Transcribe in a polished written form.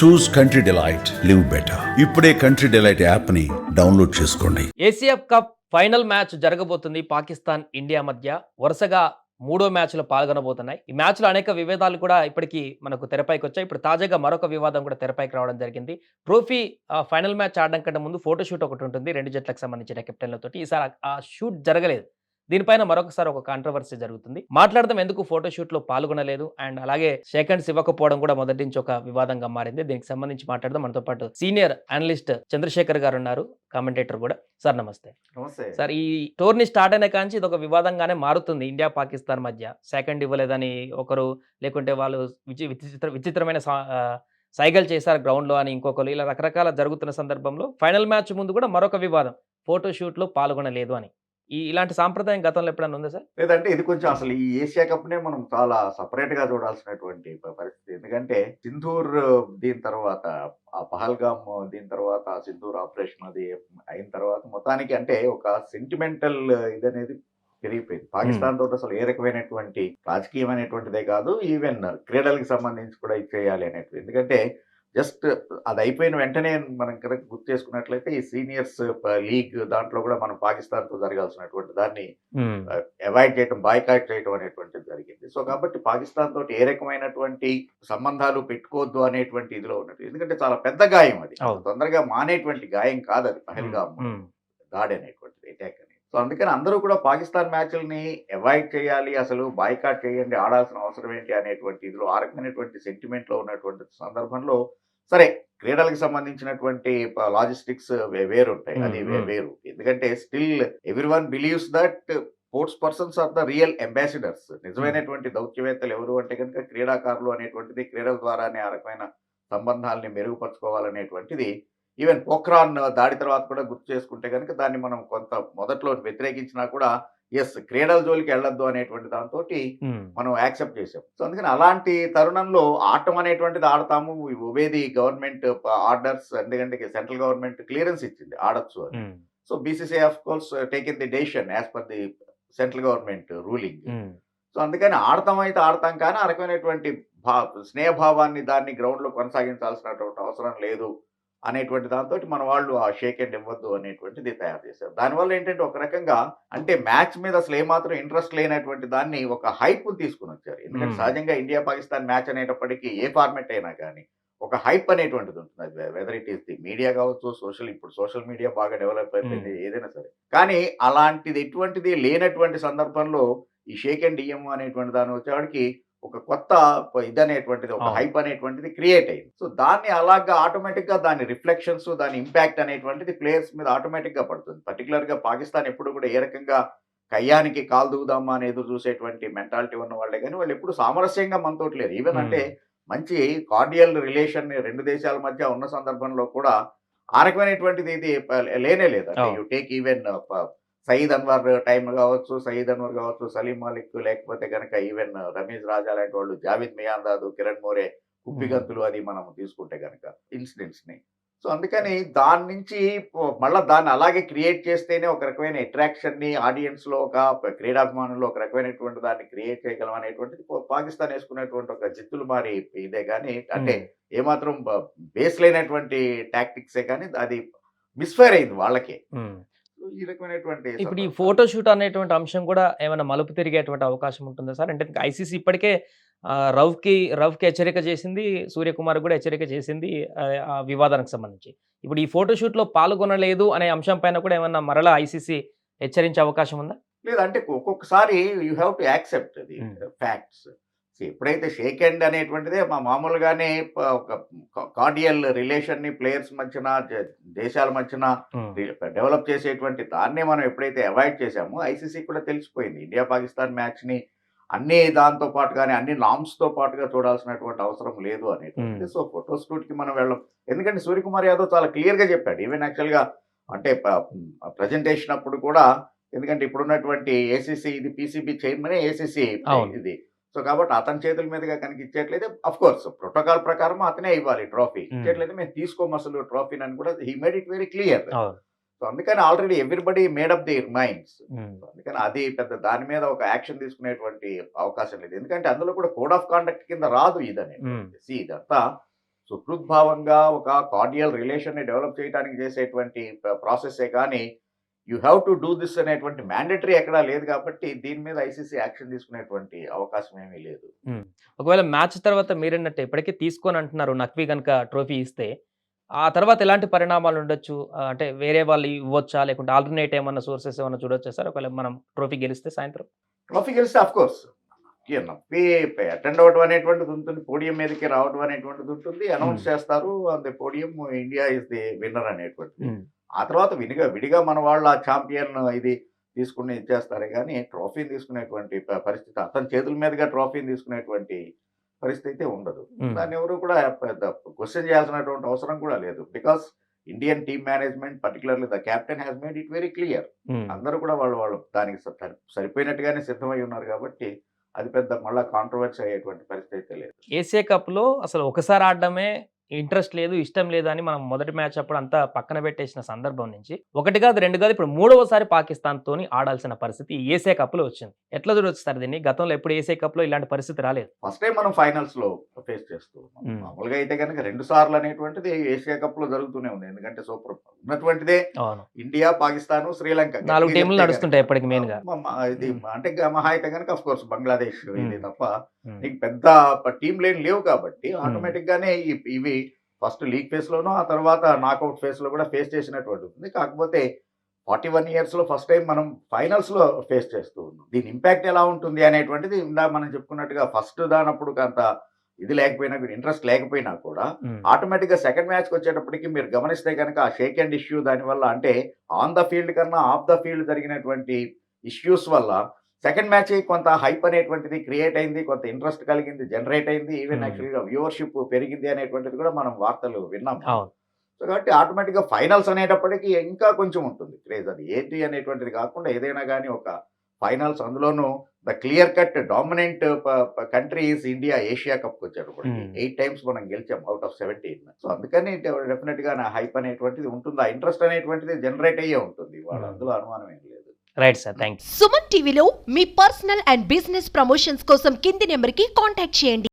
చూస్ country delight live better. ఇప్పుడే country delight app ని download చేసుకోండి. ఏసీఎఫ్ కప్ ఫైనల్ మ్యాచ్ జరగబోతుంది పాకిస్తాన్ ఇండియా మధ్య. వరుసగా మూడో మ్యాచ్లో పాల్గొనబోతున్నాయి. ఈ మ్యాచ్లో అనేక వివాదాలు కూడా ఇప్పటికీ మనకు తెరపైకి వచ్చాయి. ఇప్పుడు తాజాగా మరొక వివాదం కూడా తెరపైకి రావడం జరిగింది. ట్రోఫీ ఫైనల్ మ్యాచ్ ఆడడం కంటే ముందు ఫోటో షూట్ ఒకటి ఉంటుంది రెండు జట్లకు సంబంధించిన కెప్టెన్లతోటి. ఈసారి ఆ షూట్ జరగలేదు. దీనిపైన మరొకసారి ఒక కాంట్రవర్సీ జరుగుతుంది. మాట్లాడదాం ఎందుకు ఫోటో షూట్ లో పాల్గొనలేదు అండ్ అలాగే సెకండ్స్ ఇవ్వకపోవడం కూడా మొదటి నుంచి ఒక వివాదంగా మారింది. దీనికి సంబంధించి మాట్లాడదాం. మనతో పాటు సీనియర్ అనలిస్ట్ చంద్రశేఖర్ గారు ఉన్నారు, కామెంటేటర్ కూడా. సార్ నమస్తే. నమస్తే సార్, ఈ టోర్నీ స్టార్ట్ అయిన కాంచి ఇది ఒక వివాదంగానే మారుతుంది ఇండియా పాకిస్తాన్ మధ్య. సెకండ్ ఇవ్వలేదని ఒకరు, లేకుంటే వాళ్ళు విచిత్రమైన సైగలు చేశారు గ్రౌండ్ లో అని ఇంకొకరు, ఇలా రకరకాల జరుగుతున్న సందర్భంలో ఫైనల్ మ్యాచ్ ముందు కూడా మరొక వివాదం, ఫోటో షూట్ లో పాల్గొనలేదు అని. ఇలాంటి సాంప్రదాయం గతంలో ఎప్పుడైనా ఉందా సార్? లేదంటే ఇది కొంచెం అసలు ఈ ఏషియా కప్ నే మనం చాలా సపరేట్ గా చూడాల్సినటువంటి పరిస్థితి. ఎందుకంటే సింధూర్ దీని తర్వాత ఆ పహల్గామ్ దీని తర్వాత ఆ సింధూర్ ఆపరేషన్ అది అయిన తర్వాత మొత్తానికి అంటే ఒక సెంటిమెంటల్ ఇదనేది పెరిగిపోయింది పాకిస్తాన్ తోటి. అసలు ఏ రకమైనటువంటి రాజకీయమైనటువంటిదే కాదు, ఈవెన్ క్రీడలకు సంబంధించి కూడా ఇది చేయాలి అనేటువంటి. ఎందుకంటే జస్ట్ అది అయిపోయిన వెంటనే మనం కనుక గుర్తు చేసుకున్నట్లయితే ఈ సీనియర్స్ లీగ్ దాంట్లో కూడా మనం పాకిస్తాన్ తో జరగాల్సినటువంటి దాన్ని అవాయిడ్ చేయడం, బాయ్కాట్ చేయడం అనేటువంటిది జరిగింది. సో కాబట్టి పాకిస్తాన్ తోటి ఏ రకమైనటువంటి సంబంధాలు పెట్టుకోవద్దు అనేటువంటి ఇదిలో ఉన్నట్టు. ఎందుకంటే చాలా పెద్ద గాయం అది, తొందరగా మానేటువంటి గాయం కాదు అది పహల్గామ్ దాడి అనేటువంటిది, అటాక్ అని. సో అందుకని అందరూ కూడా పాకిస్తాన్ మ్యాచ్ల్ని అవాయిడ్ చేయాలి, అసలు బాయ్కాట్ చేయండి, ఆడాల్సిన అవసరం ఏంటి అనేటువంటి ఇదిలో ఆ రకమైనటువంటి సెంటిమెంట్లో ఉన్నటువంటి సందర్భంలో సరే క్రీడలకు సంబంధించినటువంటి లాజిస్టిక్స్ వేరుంటాయి, అది వేరు. ఎందుకంటే still everyone believes that sports persons are the real ambassadors. నిజమైనటువంటి దౌత్యవేత్తలు ఎవరు అంటే కనుక క్రీడాకారులు అనేటువంటిది, క్రీడల ద్వారానే ఆ రకమైన సంబంధాలని మెరుగుపరచుకోవాలనేటువంటిది. ఈవెన్ పోఖ్రాన్ దాడి తర్వాత కూడా గుర్తు చేసుకుంటే కనుక దాన్ని మనం కొంత మొదట్లో వ్యతిరేకించినా కూడా ఎస్ క్రీడల జోలికి వెళ్ళొద్దు అనేటువంటి దాంతో మనం యాక్సెప్ట్ చేసాం. సో అందుకని అలాంటి తరుణంలో ఆటం అనేటువంటిది ఆడతాము, ఒబేది గవర్నమెంట్ ఆర్డర్స్, ఎందుకంటే సెంట్రల్ గవర్నమెంట్ క్లియరెన్స్ ఇచ్చింది ఆడొచ్చు అని. So BCCI of course taken the decision as per the central government ruling. So అందుకని ఆడతాం అయితే ఆడతాం, కానీ ఆ రకమైనటువంటి స్నేహభావాన్ని దాన్ని గ్రౌండ్ లో కొనసాగించాల్సినటువంటి అవసరం లేదు అనేటువంటి దాంతో మన వాళ్ళు ఆ షేక్ హ్యాండ్ ఇవ్వద్దు అనేటువంటిది తయారు చేశారు. దానివల్ల ఏంటంటే ఒక రకంగా అంటే మ్యాచ్ మీద అసలు ఏమాత్రం ఇంట్రెస్ట్ లేనటువంటి దాన్ని ఒక హైప్ తీసుకుని వచ్చారు. ఎందుకంటే సహజంగా ఇండియా పాకిస్తాన్ మ్యాచ్ అనేటప్పటికీ ఏ ఫార్మెట్ అయినా కానీ ఒక హైప్ అనేటువంటిది ఉంటుంది. అది whether it is the media కావచ్చు, ఇప్పుడు సోషల్ మీడియా బాగా డెవలప్ అయిపోయింది, ఏదైనా సరే. కానీ అలాంటిది ఎటువంటిది లేనటువంటి సందర్భంలో ఈ షేక్ అండ్ డిఎం అనేటువంటి దాని వచ్చేవాడికి ఒక కొత్త ఇదనేటువంటిది, ఒక హైప్ అనేటువంటిది క్రియేట్ అయింది. సో దాన్ని అలాగా ఆటోమేటిక్ గా దాని రిఫ్లెక్షన్స్, దాని ఇంపాక్ట్ అనేటువంటిది ప్లేయర్స్ మీద ఆటోమేటిక్ గా పడుతుంది. పర్టికులర్ గా పాకిస్తాన్ ఎప్పుడు కూడా ఏ రకంగా కయ్యానికి కాలు దూదామా అనేది చూసేటువంటి మెంటాలిటీ ఉన్న వాళ్ళే, కానీ వాళ్ళు ఎప్పుడు సామరస్యంగా మనతోటి లేరు. ఈవెన్ అంటే మంచి కార్డియల్ రిలేషన్ రెండు దేశాల మధ్య ఉన్న సందర్భంలో కూడా ఆ రకమైనటువంటిది ఇది లేనే లేదు. అంటే you take even Saeed Anwar time కావచ్చు, సలీం మాలిక్, లేకపోతే కనుక ఈవెన్ రమేష్ రాజా లాంటి వాళ్ళు, జావేద్ మియాందాదు, కిరణ్ మోరే కుప్పిగంతులు అది మనం తీసుకుంటే కనుక ఇన్సిడెంట్స్ ని. సో అందుకని దాని నుంచి మళ్ళీ దాన్ని అలాగే క్రియేట్ చేస్తేనే ఒక రకమైన అట్రాక్షన్ ని ఆడియన్స్ లో, ఒక క్రీడాభిమానుల్లో ఒక రకమైనటువంటి దాన్ని క్రియేట్ చేయగలం అనేటువంటిది పాకిస్తాన్ వేసుకునేటువంటి ఒక జిత్తులు మారి ఇదే, కానీ అంటే ఏమాత్రం బేస్ లేనటువంటి టాక్టిక్సే, కానీ అది మిస్ఫైర్ అయింది వాళ్ళకే. ఈ రకమైనటువంటి ఇప్పుడు ఈ ఫోటో షూట్ అనేటువంటి అంశం కూడా ఏమైనా మలుపు తిరిగేటువంటి అవకాశం ఉంటుందా సార్? అంటే ఐసీసీ ఇప్పటికే రవ్కి హెచ్చరిక చేసింది, సూర్యకుమార్ కూడా హెచ్చరిక చేసింది ఆ వివాదానికి సంబంధించి. ఇప్పుడు ఈ ఫోటో షూట్ లో పాల్గొనలేదు అనే అంశం పైన కూడా ఏమన్నా మరలా ఐసీసీ హెచ్చరించే అవకాశం ఉందా? లేదంటే ఒక్కొక్కసారి you have to accept the facts. ఎప్పుడైతే షేక్ హ్యాండ్ అనేటువంటిదే మామూలుగానే ఒక కార్డియల్ రిలేషన్ ని ప్లేయర్స్ మధ్యన, దేశాల మధ్యన డెవలప్ చేసేటువంటి దాన్నే మనం ఎప్పుడైతే అవాయిడ్ చేశామో ఐసీసీ కూడా తెలిసిపోయింది ఇండియా పాకిస్తాన్ మ్యాచ్ ని అన్ని దాంతో పాటుగానే అన్ని నామ్స్ తో పాటుగా చూడాల్సినటువంటి అవసరం లేదు అనేటువంటి. సో ఫోటో షూట్ కి మనం వెళ్ళం, ఎందుకంటే సూర్యకుమార్ యాదవ్ చాలా క్లియర్ గా చెప్పాడు. ఈవెన్ యాక్చువల్ గా అంటే ప్రజెంటేషన్ అప్పుడు కూడా, ఎందుకంటే ఇప్పుడున్నటువంటి ఏసీసీ ఇది పీసీబీ చైర్మన్ ఏసీసీ ఇది. సో కాబట్టి అతని చేతుల మీదుగా కనుక ఇచ్చేట్లయితే అఫ్ కోర్స్ ప్రోటోకాల్ ప్రకారం అతనే ఇవ్వాలి ట్రోఫీ, ఇచ్చేట్లయితే మేము తీసుకోము అసలు ట్రోఫీని అని కూడా he made it very clear. So అందుకని already everybody made up their minds. అందుకని అది పెద్ద దాని మీద ఒక యాక్షన్ తీసుకునేటువంటి అవకాశం లేదు, ఎందుకంటే అందులో కూడా కోడ్ ఆఫ్ కాండక్ట్ కింద రాదు ఇదనే. ఇదంతా సుహృద్భావంగా ఒక కార్డియల్ రిలేషన్ని డెవలప్ చేయడానికి చేసేటువంటి ప్రాసెసే కానీ you have to do this అనేటువంటి మ్యాండేటరీ ఎక్కడా లేదు కాబట్టి దీని మీద ఐసీసీ యాక్షన్ తీసుకునేటువంటి అవకాశం ఏమీ లేదు. ఒకవేళ మ్యాచ్ తర్వాత మీరన్నట్టు ఇప్పటికీ తీసుకొని అంటున్నారు నక్వీ కనుక ట్రోఫీ ఇస్తే ఆ తర్వాత ఎలాంటి పరిణామాలు ఉండొచ్చు? అంటే వేరే వాళ్ళు ఇవ్వొచ్చా? లేకుంటే ఆల్టర్‌నేట్ ఏమన్నా సోర్సెస్ ఏమన్నా చూడొచ్చా సార్? ఒకవేళ మనం ట్రోఫీ గెలిస్తే సాయంత్రం? ట్రోఫీ గెలిస్తే ఆఫ్ కోర్స్ నప్పి అటెండ్ అవ్వడం అనేటువంటిది ఉంటుంది, పోడియం మీదకి రావడం అనేటువంటిది ఉంటుంది, అనౌన్స్ చేస్తారు on the podium India is the winner అనేటువంటిది. హ్మ్. ఆ తర్వాత విడిగా మన వాళ్ళు ఆ ఛాంపియన్ ఇది తీసుకుని ఇచ్చేస్తారే కానీ ట్రోఫీని తీసుకునేటువంటి పరిస్థితి, అతని చేతుల మీదుగా ట్రోఫీని తీసుకునేటువంటి పరిస్థితి అయితే ఉండదు. హ్మ్. దాన్ని ఎవరు కూడా పెద్ద క్వశ్చన్ చేయాల్సినటువంటి అవసరం కూడా లేదు. Because Indian team management particularly the captain has made it very clear. హ్మ్. అందరూ కూడా వాళ్ళు దానికి సరిపోయినట్టుగానే సిద్ధమై ఉన్నారు కాబట్టి అది పెద్ద మళ్ళా కాంట్రవర్సీ అయ్యేటువంటి పరిస్థితి అయితే లేదు. ఏసియా కప్‌లో అసలు ఒకసారి ఆడడమే ఇంట్రెస్ట్ లేదు, ఇష్టం లేదని మనం మొదటి మ్యాచ్ అప్పుడు అంతా పక్కన పెట్టేసిన సందర్భం నుంచి 1 కాదు, 2 కాదు, ఇప్పుడు మూడవసారి పాకిస్తాన్‌తోని ఆడాల్సిన పరిస్థితి ఈ ఏసియా కప్‌లో వచ్చింది. ఎట్లా చూడొచ్చు సార్ దీన్ని? గతంలో ఎప్పుడు ఏసియా కప్‌లో ఇలాంటి పరిస్థితి రాలేదు. ఫస్ట్ టైం మనం ఫైనల్స్ లో ఫేస్ చేస్తూ ఉన్నాం. Hmm. మామూలుగా అయితే కనుక 2 సార్లు అనేటువంటిది ఏషియా కప్ లో జరుగుతూనే ఉంది. ఎందుకంటే సూపర్ ఉన్నటువంటిదే అవును. ఇండియా, పాకిస్తాన్, శ్రీలంక 4 టీంలు చెప్తే నడుస్తుంటాయి కనుక ఎప్పటికి మెయిన్ గా. ఇది Hmm. అంటే మహా అయితే కనుక ఆఫ్ కోర్స్ బంగ్లాదేశ్ ఇది Hmm. తప్ప Hmm. నీకు పెద్ద టీం లేని లేవు కాబట్టి ఆటోమేటిక్ గానే ఇవి ఫస్ట్ లీగ్ ఫేస్ లోనూ ఆ తర్వాత నాకౌట్ ఫేస్ లో కూడా ఫేస్ చేసినటువంటి ఉంది. కాకపోతే 41 ఇయర్స్ లో ఫస్ట్ టైం మనం ఫైనల్స్ లో ఫేస్ చేస్తూ ఉన్నాం. దీని ఇంపాక్ట్ ఎలా ఉంటుంది అనేటువంటిది ఇందాక మనం చెప్పుకున్నట్టుగా ఫస్ట్ దానప్పుడు అంత ఇది లేకపోయినా ఇంట్రెస్ట్ లేకపోయినా కూడా Hmm. ఆటోమేటిక్ గా సెకండ్ మ్యాచ్ కి వచ్చేటప్పటికి మీరు గమనిస్తే కనుక ఆ షేక్ హ్యాండ్ ఇష్యూ దానివల్ల అంటే ఆన్ ద ఫీల్డ్ కన్నా ఆఫ్ ద ఫీల్డ్ జరిగినటువంటి ఇష్యూస్ వల్ల సెకండ్ మ్యాచ్ కొంత హైప్ అనేటువంటిది క్రియేట్ అయింది, కొంత ఇంట్రెస్ట్ కలిగింది, జనరేట్ అయింది, ఈవెన్ Hmm. యాక్చువల్గా వ్యూవర్షిప్ పెరిగింది అనేటువంటిది కూడా మనం వార్తలు విన్నాం. అవును. సో కాబట్టి ఆటోమేటిక్గా ఫైనల్స్ అనేటప్పటికి ఇంకా కొంచెం ఉంటుంది క్రేజ్. అది ఏంటి అనేటువంటిది కాకుండా ఏదైనా కానీ ఒక ఫైనల్స్, అందులోనూ the clear cut dominant country is India. Asia కప్కి వచ్చేటప్పటికి 8 టైమ్స్ మనం గెలిచాం అవుట్ ఆఫ్ 17. సో అందుకని డెఫినెట్ గా నా హైప్ అనేటువంటిది ఉంటుంది, ఆ ఇంట్రెస్ట్ అనేటువంటిది జనరేట్ అయ్యే ఉంటుంది. వాళ్ళ అందులో అనుమానం ఏం లేదు. Right sir, thank you. Suman టీవీలో మీ పర్సనల్ అండ్ బిజినెస్ ప్రమోషన్స్ కోసం కింది నెంబర్కి కాంటాక్ట్ చేయండి.